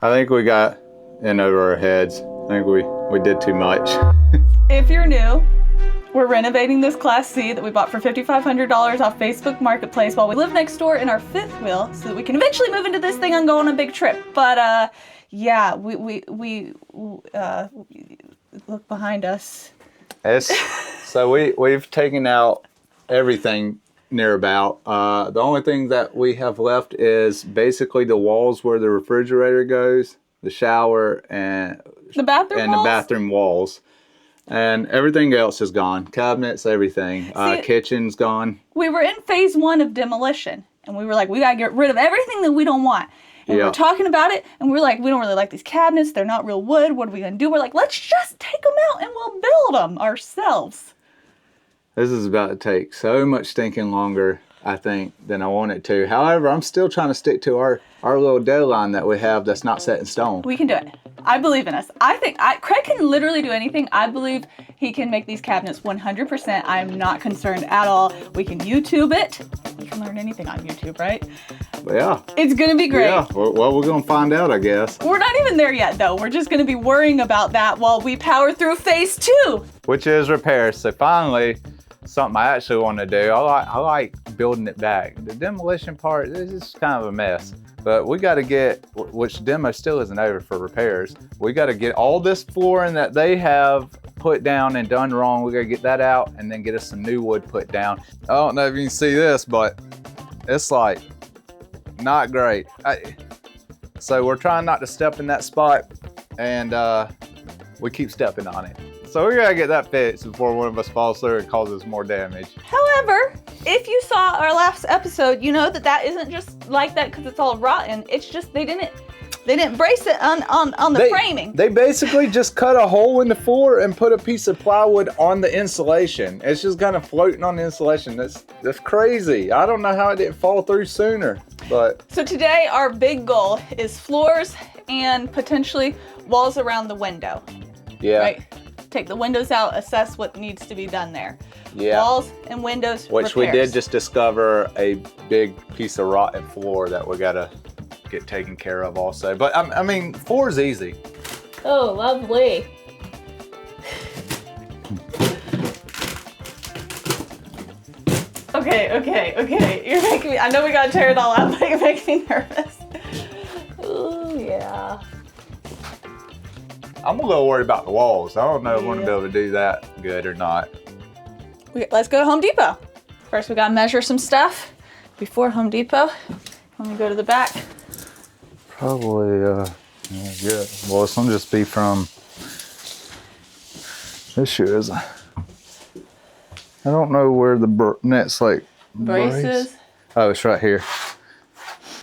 I think we got in over our heads. I think we did too much. If you're new, we're renovating this Class C that we bought for $5,500 off Facebook Marketplace while we live next door in our fifth wheel so that we can eventually move into this thing and go on a big trip. But yeah, we look behind us. So we've taken out everything near about. The only thing that we have left is basically the walls where the refrigerator goes, the shower, and the bathroom walls. And everything else is gone. Cabinets, everything. Kitchen's gone. We were in phase 1 of demolition, and we were like, we gotta get rid of everything that we don't want. And we were talking about it, and we're like, we don't really like these cabinets. They're not real wood. What are we gonna do? We're like, let's just take them out and we'll build them ourselves. This is about to take so much stinking longer, I think, than I want it to. However, I'm still trying to stick to our little deadline that we have that's not set in stone. We can do it. I believe in us. I think Craig can literally do anything. I believe he can make these cabinets 100%. I'm not concerned at all. We can YouTube it. You can learn anything on YouTube, right? Yeah. It's going to be great. Yeah. Well, we're going to find out, I guess. We're not even there yet, though. We're just going to be worrying about that while we power through phase 2. Which is repairs. So finally, something I actually want to do. I like building it back. The demolition part, this is kind of a mess. But we got to get, which demo still isn't over for repairs, we got to get all this flooring that they have put down and done wrong. We got to get that out and then get us some new wood put down. I don't know if you can see this, but it's like not great. So we're trying not to step in that spot, and we keep stepping on it. So we gotta get that fixed before one of us falls through and causes more damage. However, if you saw our last episode, you know that isn't just like that because it's all rotten. It's just they didn't brace it on the framing. They basically just cut a hole in the floor and put a piece of plywood on the insulation. It's just kind of floating on the insulation. That's crazy. I don't know how it didn't fall through sooner. But so today our big goal is floors and potentially walls around the window. Yeah. Right? Take the windows out, assess what needs to be done there. Yeah. Walls and windows, which repairs. We did just discover a big piece of rotten floor that we gotta get taken care of also. But I mean, floor is easy. Oh, lovely. Okay. You're making me, I know we gotta tear it all out, but you're making me nervous. Oh, yeah. I'm a little worried about the walls. I don't know if we're gonna be able to do that good or not. Let's go to Home Depot. First, we gotta measure some stuff before Home Depot. Let me go to the back. Probably, yeah, good. Well, it's gonna just be from this shoe is. I don't know where the net's like braces. Oh, it's right here.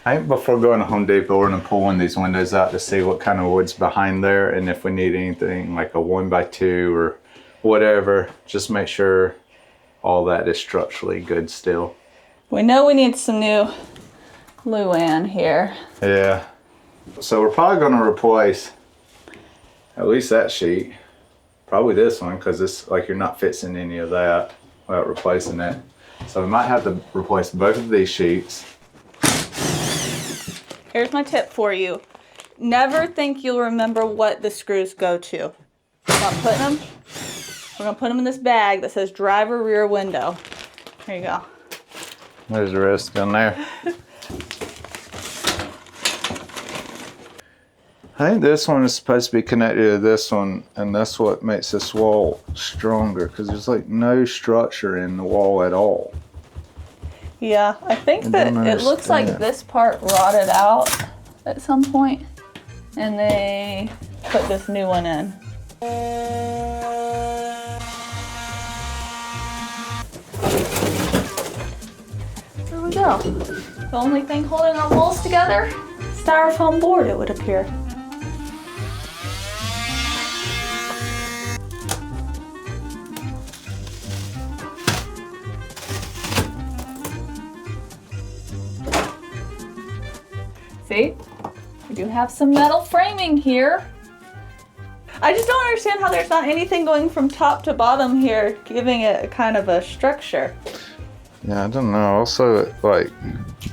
I think before going to Home Depot, we're gonna pull one of these windows out to see what kind of wood's behind there, and if we need anything like a 1x2 or whatever, just make sure all that is structurally good still. We know we need some new Luan here. Yeah. So we're probably gonna replace at least that sheet. Probably this one, because it's like you're not fixing any of that without replacing it. So we might have to replace both of these sheets. Here's my tip for you. Never think you'll remember what the screws go to. We're gonna put them in this bag that says driver rear window. Here you go. There's the rest in there. I think this one is supposed to be connected to this one, and that's what makes this wall stronger, because there's like no structure in the wall at all. Yeah, I think that it looks like this part rotted out at some point, and they put this new one in. There we go. The only thing holding our walls together, styrofoam board, it would appear. See, we do have some metal framing here. I just don't understand how there's not anything going from top to bottom here, giving it a kind of a structure. Yeah, I don't know. Also, like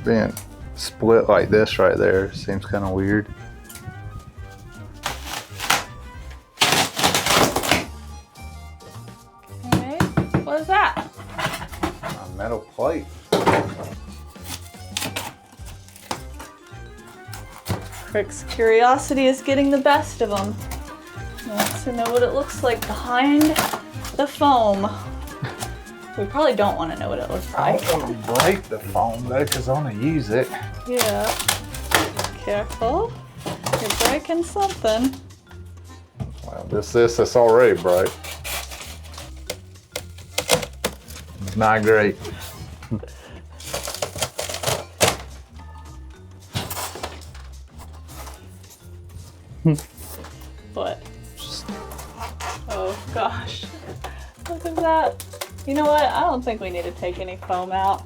being split like this right there seems kind of weird. What is that? A metal plate. Rick's curiosity is getting the best of him. He wants to know what it looks like behind the foam. We probably don't want to know what it looks I like. don't want to break the foam though, because I want to use it. Yeah. Careful. You're breaking something. Well, this already broke. It's not great. What? Oh gosh. Look at that. You know what? I don't think we need to take any foam out.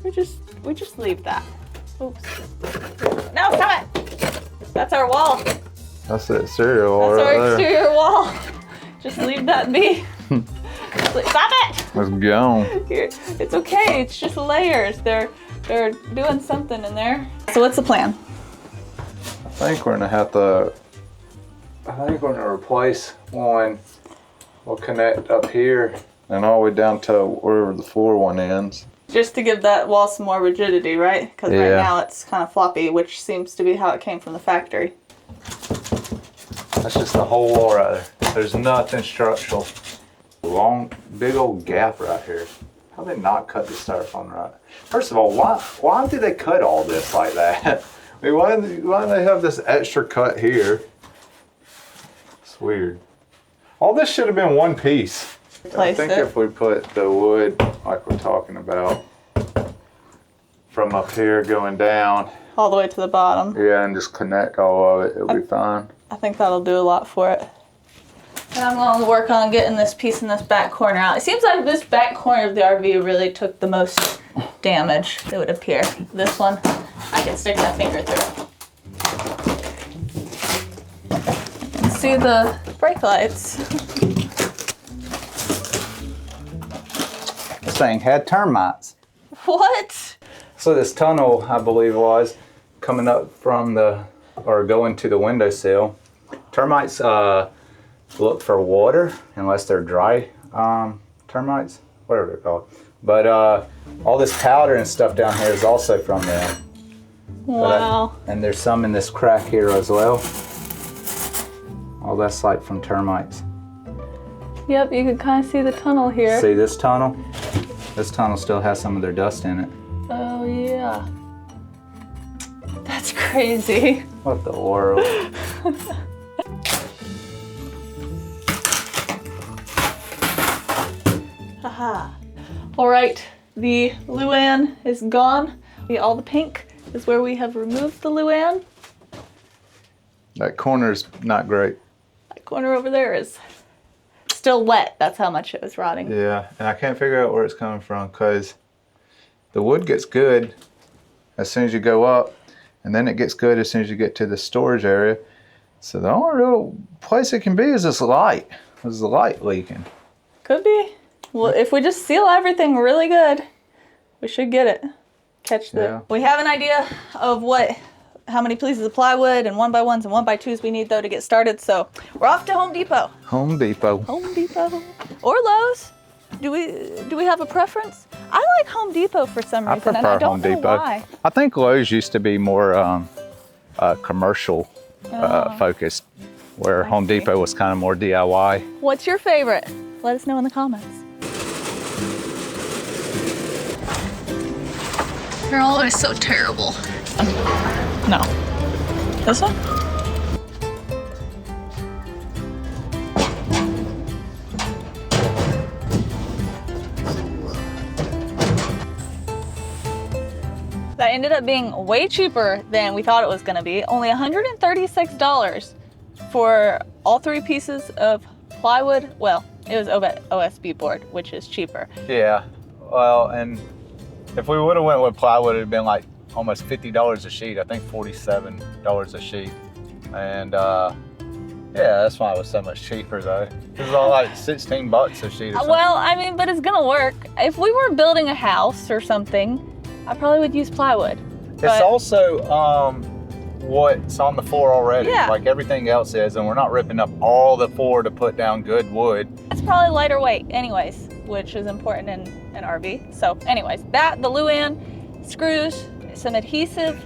We just leave that. Oops. No, stop it! That's our wall. That's the exterior wall That's right our there. exterior wall. Just leave that be. Stop it! It's gone. Here. It's okay. It's just layers. They're doing something in there. So what's the plan? I think we're gonna have to. I think we're gonna replace one. We'll connect up here and all the way down to wherever the floor one ends. Just to give that wall some more rigidity, right? Because right Yeah. now it's kind of floppy, which seems to be how it came from the factory. That's just the whole wall right there. There's nothing structural. Long, big old gap right here. How they not cut the styrofoam right? First of all, why did they cut all this like that? I mean, why do they have this extra cut here? It's weird. All this should have been one piece. I Replace think it. if we put the wood, like we're talking about, from up here going down, All the way to the bottom. yeah, and just connect all of it, it'll be fine. I think that'll do a lot for it. And I'm going to work on getting this piece in this back corner out. It seems like this back corner of the RV really took the most damage, it would appear. This one, I can stick my finger through. See the brake lights. This thing had termites. What? So this tunnel, I believe, was coming up from or going to the windowsill. Termites look for water unless they're dry termites, whatever they're called. But all this powder and stuff down here is also from them. Wow. And there's some in this crack here as well. All that's like from termites. Yep, you can kind of see the tunnel here. See this tunnel? This tunnel still has some of their dust in it. Oh yeah. That's crazy. What the world? Haha. All right, the Luan is gone. All the pink is where we have removed the Luan. That corner's not great. That corner over there is still wet. That's how much it was rotting. Yeah, and I can't figure out where it's coming from because the wood gets good as soon as you go up, and then it gets good as soon as you get to the storage area. So the only real place it can be is this light. Is the light leaking? Could be. Well, if we just seal everything really good, we should get it. Catch the. Yeah. We have an idea of how many pieces of plywood and 1x1s and 1x2s we need though to get started. So we're off to Home Depot. Home Depot. Home Depot or Lowe's. Do we have a preference? I like Home Depot for some I reason, and prefer I don't Home know Depot. why. I think Lowe's used to be more commercial focused, where I Home see. Depot was kind of more DIY. What's your favorite? Let us know in the comments. They're always so terrible. No. This one? That ended up being way cheaper than we thought it was gonna be. Only $136 for all 3 pieces of plywood. Well, it was OSB board, which is cheaper. Yeah, well, and if we would have went with plywood, it'd been like almost $50 a sheet. I think $47 a sheet. And yeah, that's why it was so much cheaper though. It was all like 16 bucks a sheet or something. Well, I mean, but it's gonna work. If we were building a house or something, I probably would use plywood. It's also what's on the floor already, Yeah. like everything else is, and we're not ripping up all the floor to put down good wood. It's probably lighter weight anyways. which is important in an RV. So anyways, that, the Luan, screws, some adhesive,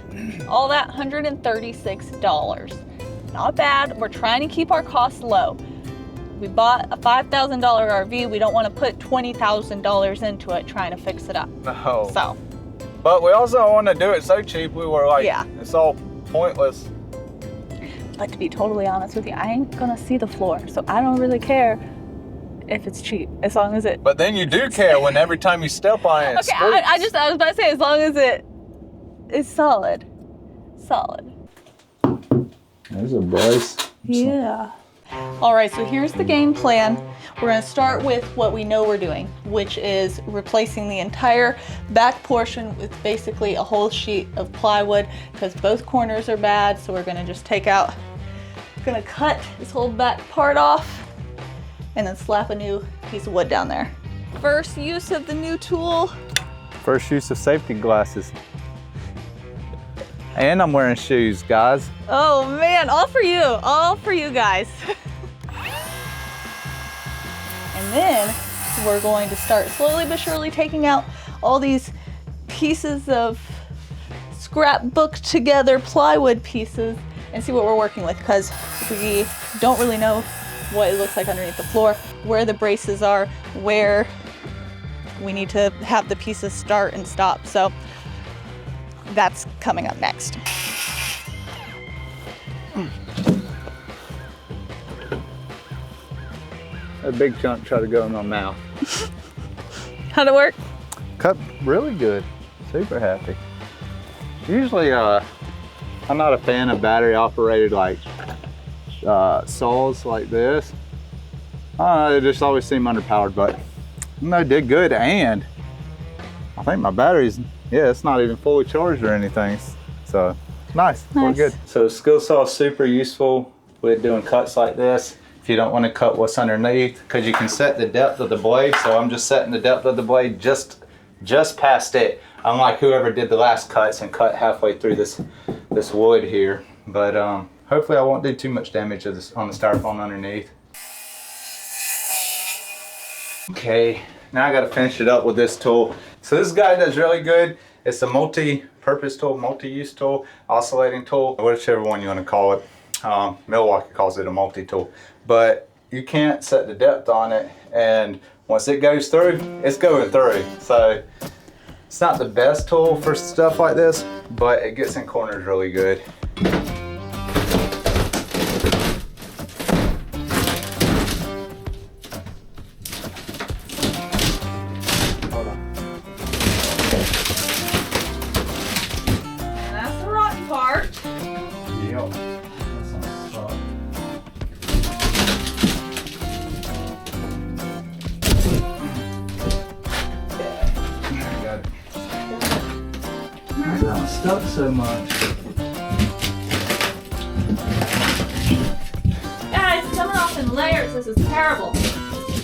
all that, $136. Not bad. We're trying to keep our costs low. We bought a $5,000 RV. We don't want to put $20,000 into it trying to fix it up. No. So. But we also don't want to do it so cheap. We were like, yeah, it's all pointless. But to be totally honest with you, I ain't gonna see the floor, so I don't really care if it's cheap, as long as it. But then you do care when every time you step on it. Okay, I was about to say, as long as it is solid. Solid. There's a brace. Yeah. All right, so here's the game plan. We're gonna start with what we know we're doing, which is replacing the entire back portion with basically a whole sheet of plywood, because both corners are bad. So we're gonna just gonna cut this whole back part off and then slap a new piece of wood down there. First use of the new tool. First use of safety glasses. And I'm wearing shoes, guys. Oh man, all for you guys. And then we're going to start slowly but surely taking out all these pieces of scrapbook together plywood pieces and see what we're working with, because we don't really know what it looks like underneath the floor, where the braces are, where we need to have the pieces start and stop. So that's coming up next. A big chunk tried to go in my mouth. How'd it work? Cut really good. Super happy. Usually, I'm not a fan of battery operated like saws like this. They just always seem underpowered, but no, did good. And I think my battery's, yeah, it's not even fully charged or anything. So nice. We're good. So skill saw is super useful with doing cuts like this. If you don't want to cut what's underneath, because you can set the depth of the blade. So I'm just setting the depth of the blade just past it. Unlike whoever did the last cuts and cut halfway through this wood here. But hopefully I won't do too much damage to this on the styrofoam underneath. Okay, now I got to finish it up with this tool. So this guy does really good. It's a multi-purpose tool, multi-use tool, oscillating tool, whichever one you want to call it. Milwaukee calls it a multi-tool. But you can't set the depth on it, and once it goes through, it's going through. So it's not the best tool for stuff like this, but it gets in corners really good. Hold on. And that's the rotten part. Yep. Stuck so much. Guys, it's coming off in layers. This is terrible.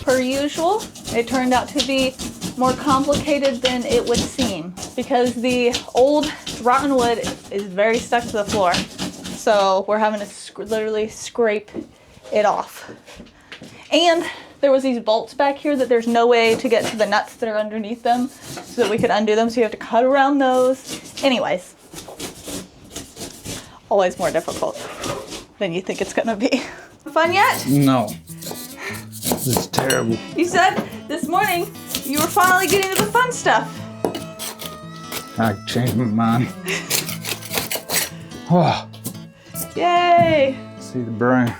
Per usual, it turned out to be more complicated than it would seem, because the old rotten wood is very stuck to the floor. So we're having to literally scrape it off. And there was these bolts back here that there's no way to get to the nuts that are underneath them so that we could undo them. So you have to cut around those. Anyways, always more difficult than you think it's gonna be. Fun yet? No. This is terrible. You said this morning you were finally getting to the fun stuff. I changed my mind. Oh. Yay! See the broom.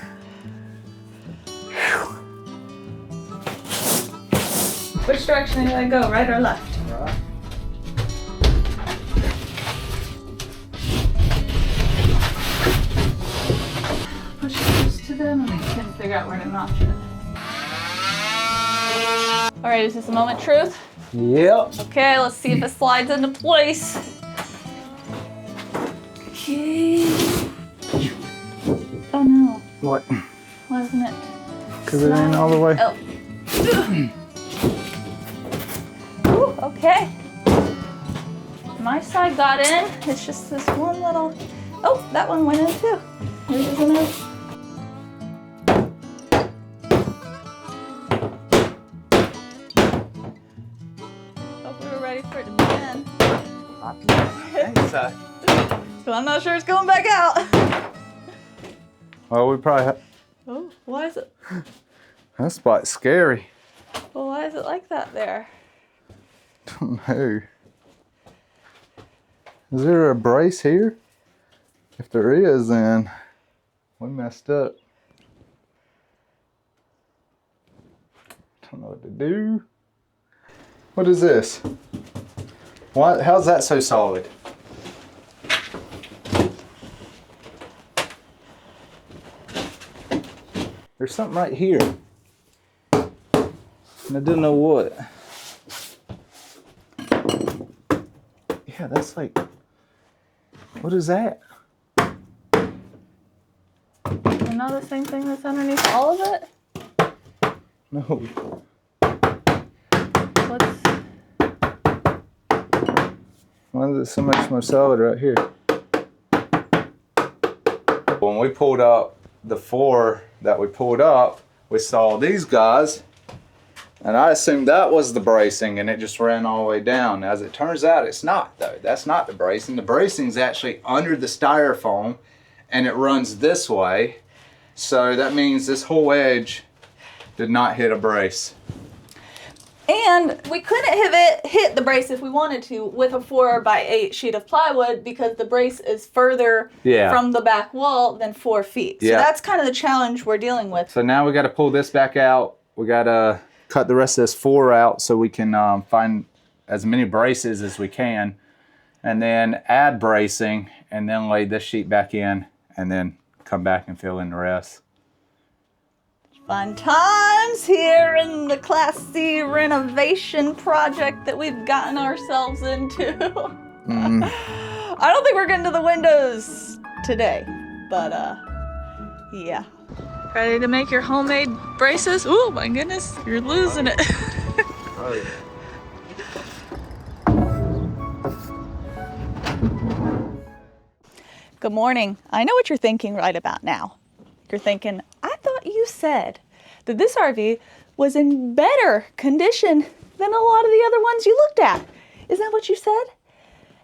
Which direction did I go, right or left? Right. Push those to them and I can figure out where to notch it. All right, is this a moment truth? Yep. Okay, let's see if it slides into place. Okay. Oh no. What? Why isn't it? Because it ain't all the way. Oh. Ooh, okay. My side got in. It's just this one little. Oh, that one went in too. Yours isn't in. I'm not sure it's coming back out. Well, we probably Oh, why is it? that spot's scary. Well, why is it like that there? Don't know. Is there a brace here? If there is, then we messed up. Don't know what to do. What is this? Why? How's that so solid? There's something right here. And I don't know what. Yeah, that's like, what is that? You know the same thing that's underneath all of it? No. What's... Why is it so much more solid right here? When we pulled up the floor that we pulled up, we saw these guys, and I assumed that was the bracing and it just ran all the way down. As it turns out, it's not though. That's not the bracing. The bracing's actually under the styrofoam and it runs this way. So that means this whole edge did not hit a brace. And we couldn't have hit the brace if we wanted to with a 4x8 sheet of plywood because the brace is further from the back wall than 4 feet. So that's kind of the challenge we're dealing with. So now we got to pull this back out. We got to cut the rest of this floor out so we can find as many braces as we can, and then add bracing, and then lay this sheet back in, and then come back and fill in the rest. Fun times here in the Class C renovation project that we've gotten ourselves into. I don't think we're getting to the windows today, but yeah. Ready to make your homemade braces? Oh my goodness, you're losing it. Good morning. I know what you're thinking right about now. You're thinking, I thought you said that this RV was in better condition than a lot of the other ones you looked at. Isn't that what you said?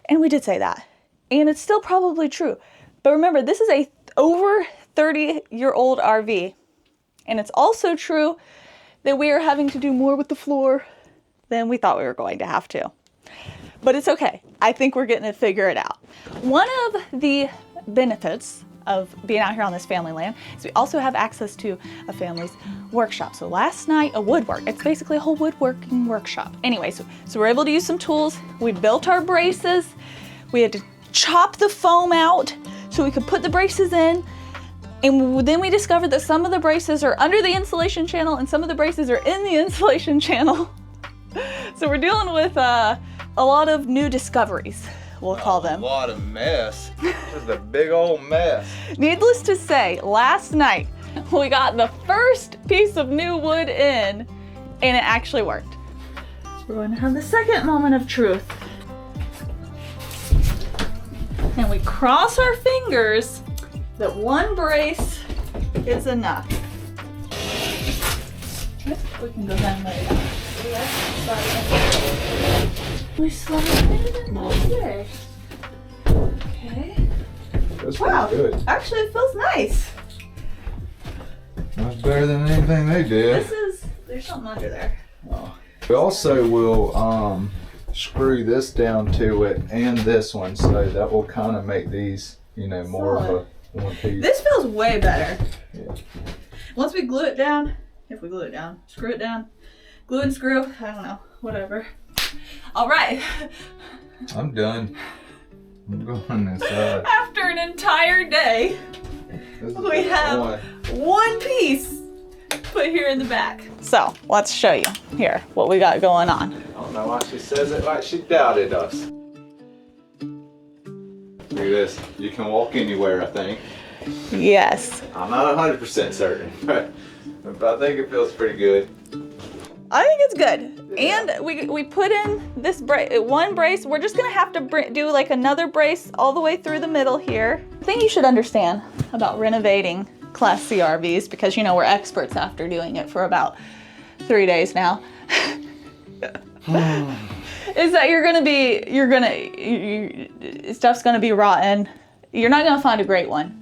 And we did say that. And it's still probably true. But remember, this is a over 30-year-old RV. And it's also true that we are having to do more with the floor than we thought we were going to have to. But it's okay. I think we're getting to figure it out. One of the benefits of being out here on this family land is we also have access to a family's workshop. So last night, a woodwork, it's basically a whole woodworking workshop. Anyway, so we're able to use some tools. We built our braces. We had to chop the foam out so we could put the braces in. And then we discovered that some of the braces are under the insulation channel and some of the braces are in the insulation channel. So we're dealing with a lot of new discoveries, we'll call them. A lot of mess. Just a big old mess. Needless to say, last night we got the first piece of new wood in and it actually worked. We're going to have the second moment of truth. And we cross our fingers that one brace is enough. We can go down and lay it out. We slide it in there. Okay. That's Wow, pretty good. actually it feels nice. Much better than anything they did. There's something under there. Oh. We also will screw this down to it and this one, so that will kind of make these, you know, more of a one piece. This feels way better. Yeah. Once we glue it down, screw it down, glue and screw, I don't know, whatever. All right. I'm done. I'm going inside. After an entire day, we have one piece put here in the back. So let's show you here what we got going on. I don't know why she says it like she doubted us. Look at this. You can walk anywhere, I think. Yes. I'm not 100% certain, but I think it feels pretty good. I think it's good. Yeah. And we put in this one brace. We're just gonna have to do like another brace all the way through the middle here. The thing you should understand about renovating Class C RVs, because you know we're experts after doing it for about 3 days now, is that stuff's gonna be rotten You're not going to find a great one.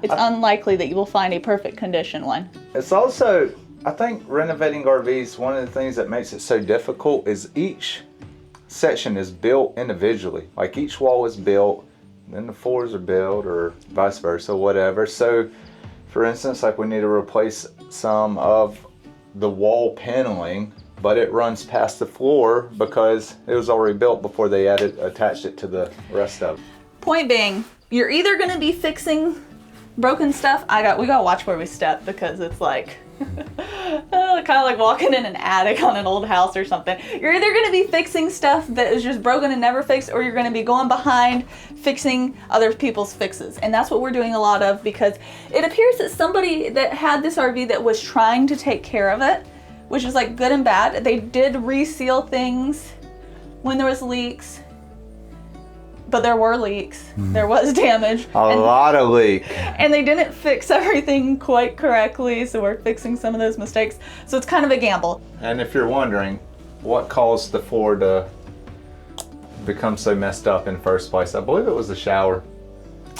It's unlikely that you will find a perfect condition one. It's also, I think renovating RVs, one of the things that makes it so difficult is each section is built individually. Like each wall is built, then the floors are built, or vice versa, whatever. So for instance, like we need to replace some of the wall paneling, but it runs past the floor because it was already built before they attached it to the rest of it. Point being, you're either going to be fixing broken stuff. We gotta watch where we step because it's like kind of like walking in an attic on an old house or something. You're either going to be fixing stuff that is just broken and never fixed, or you're going to be going behind fixing other people's fixes. And that's what we're doing a lot of, because it appears that somebody that had this RV that was trying to take care of it, which is like good and bad. They did reseal things when there was leaks. But there were leaks. There was damage. A lot of leak. And they didn't fix everything quite correctly, so we're fixing some of those mistakes. So it's kind of a gamble. And if you're wondering what caused the floor to become so messed up in the first place, I believe it was the shower.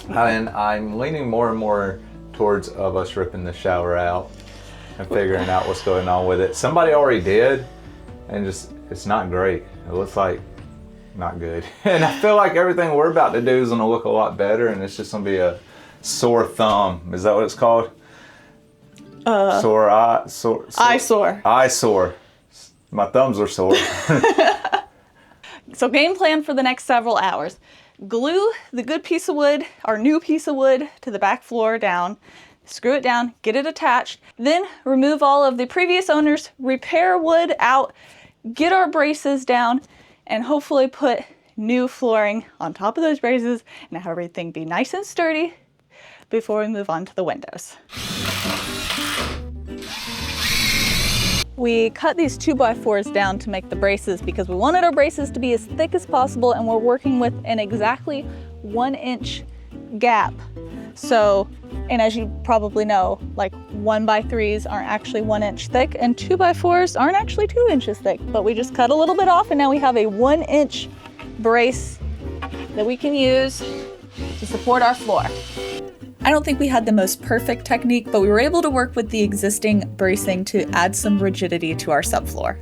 And I'm leaning more and more towards us ripping the shower out and figuring out what's going on with it. Somebody already did, and just, it's not great. It looks like not good. And I feel like everything we're about to do is gonna look a lot better, and it's just gonna be a sore thumb. Is that what it's called? Eyesore. My thumbs are sore. So game plan for the next several hours. Glue the good piece of wood, our new piece of wood, to the back floor down. Screw it down, get it attached. Then remove all of the previous owner's repair wood out, get our braces down, and hopefully put new flooring on top of those braces and have everything be nice and sturdy before we move on to the windows. We cut these 2x4s down to make the braces because we wanted our braces to be as thick as possible, and we're working with an exactly 1-inch gap. So, and as you probably know, like 1x3s aren't actually 1 inch thick, and 2x4s aren't actually 2 inches thick, but we just cut a little bit off, and now we have a 1-inch brace that we can use to support our floor. I don't think we had the most perfect technique, but we were able to work with the existing bracing to add some rigidity to our subfloor.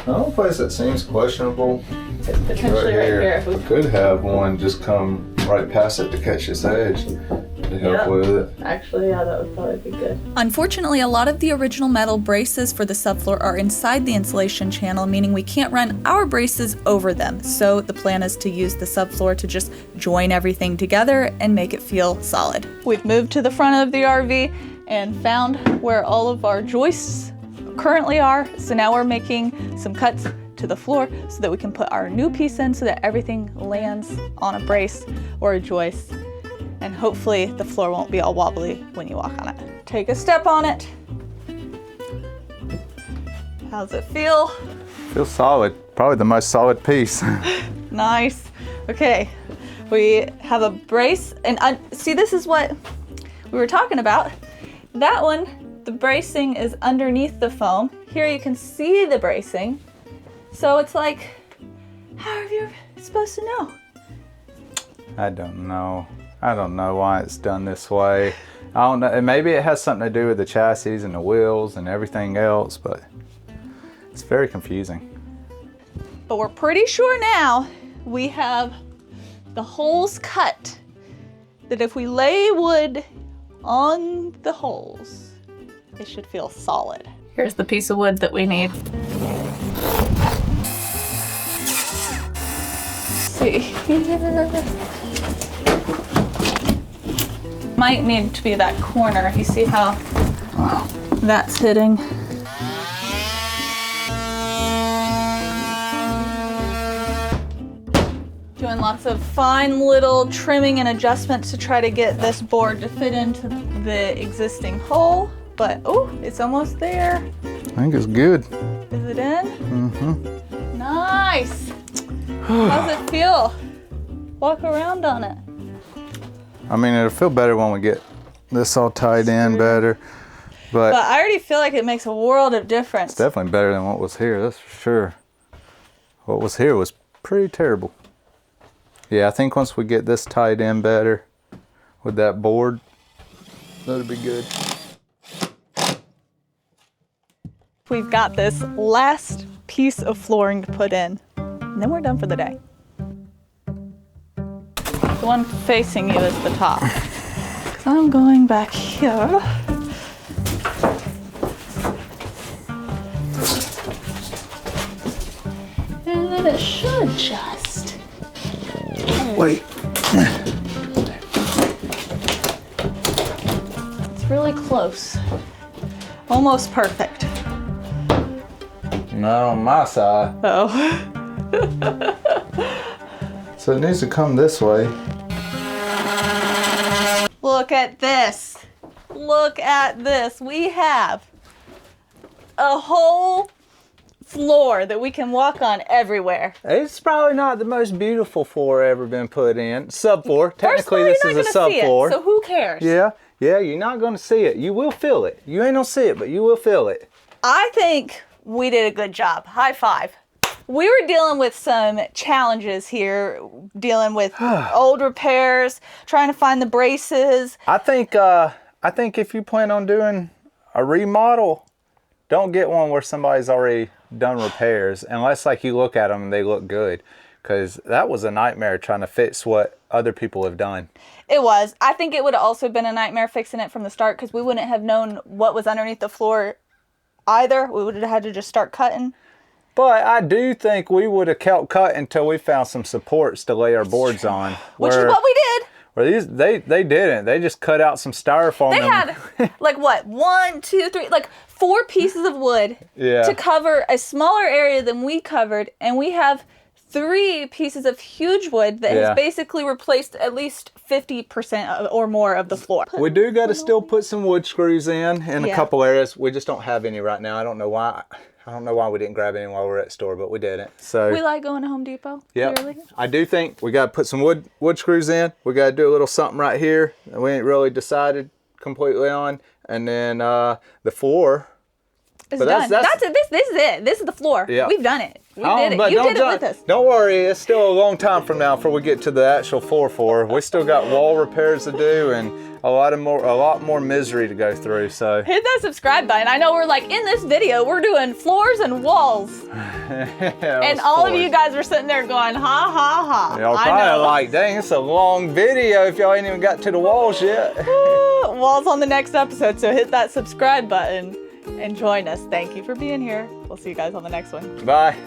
The only place that seems questionable Potentially right here. We could have one just come right past it to catch this edge to help with it. Actually, yeah, that would probably be good. Unfortunately, a lot of the original metal braces for the subfloor are inside the insulation channel, meaning we can't run our braces over them. So the plan is to use the subfloor to just join everything together and make it feel solid. We've moved to the front of the RV and found where all of our joists currently are. So now we're making some cuts to the floor so that we can put our new piece in so that everything lands on a brace or a joist. And hopefully the floor won't be all wobbly when you walk on it. Take a step on it. How's it feel? Feels solid. Probably the most solid piece. Nice. Okay, we have a brace, and see, this is what we were talking about. That one, the bracing is underneath the foam. Here you can see the bracing. So it's like, how are you supposed to know? I don't know. I don't know why it's done this way. I don't know. Maybe it has something to do with the chassis and the wheels and everything else, but it's very confusing. But we're pretty sure now we have the holes cut, that if we lay wood on the holes, it should feel solid. Here's the piece of wood that we need. Let's see. Might need to be that corner. You see how that's hitting? Doing lots of fine little trimming and adjustments to try to get this board to fit into the existing hole. But oh, it's almost there. I think it's good. Is it in? Mm-hmm. Nice. How's it feel? Walk around on it. I mean, it'll feel better when we get this all tied in better. But I already feel like it makes a world of difference. It's definitely better than what was here, that's for sure. What was here was pretty terrible. Yeah, I think once we get this tied in better, with that board. That'd be good. We've got this last piece of flooring to put in, and then we're done for the day. The one facing you is the top. 'Cause I'm going back here. And then it should just. Wait. It's really close. Almost perfect. Not on my side. Oh. So it needs to come this way. Look at this. Look at this. We have a whole floor that we can walk on everywhere. It's probably not the most beautiful floor ever been put in. Subfloor. First of all, Technically, this is a you're not gonna see subfloor. it, so who cares? Yeah, you're not gonna see it. You will feel it. You ain't gonna see it, but you will feel it. I think we did a good job. High five. We were dealing with some challenges here, dealing with old repairs, trying to find the braces. I think if you plan on doing a remodel, don't get one where somebody's already done repairs, unless like you look at them and they look good, because that was a nightmare trying to fix what other people have done. It was. I think it would have also been a nightmare fixing it from the start, because we wouldn't have known what was underneath the floor either. We would have had to just start cutting. But I do think we would have kept cutting until we found some supports to lay our boards on. Which is what we did. Where they didn't. They just cut out some styrofoam. They had like what? 1, 2, 3, like 4 pieces of wood to cover a smaller area than we covered, and we have 3 pieces of huge wood that has basically replaced at least 50% or more of the floor. We do got to still put some wood screws in a couple areas. We just don't have any right now. I don't know why. I don't know why we didn't grab any while we were at the store, but we didn't. So we like going to Home Depot. Yeah, clearly. I do think we got to put some wood screws in. We got to do a little something right here that we ain't really decided completely on, and then the floor. It's done. That's it. This is it. This is the floor. Yeah. We've done it. We did it. You did it with us. Don't worry, it's still a long time from now before we get to the actual floor. We still got wall repairs to do and a lot more misery to go through. So hit that subscribe button. I know we're like in this video, we're doing floors and walls, and all of you guys are sitting there going, ha ha ha. Y'all probably like, dang, it's a long video if y'all ain't even got to the walls yet. Walls on the next episode. So hit that subscribe button and join us. Thank you for being here. We'll see you guys on the next one. Bye.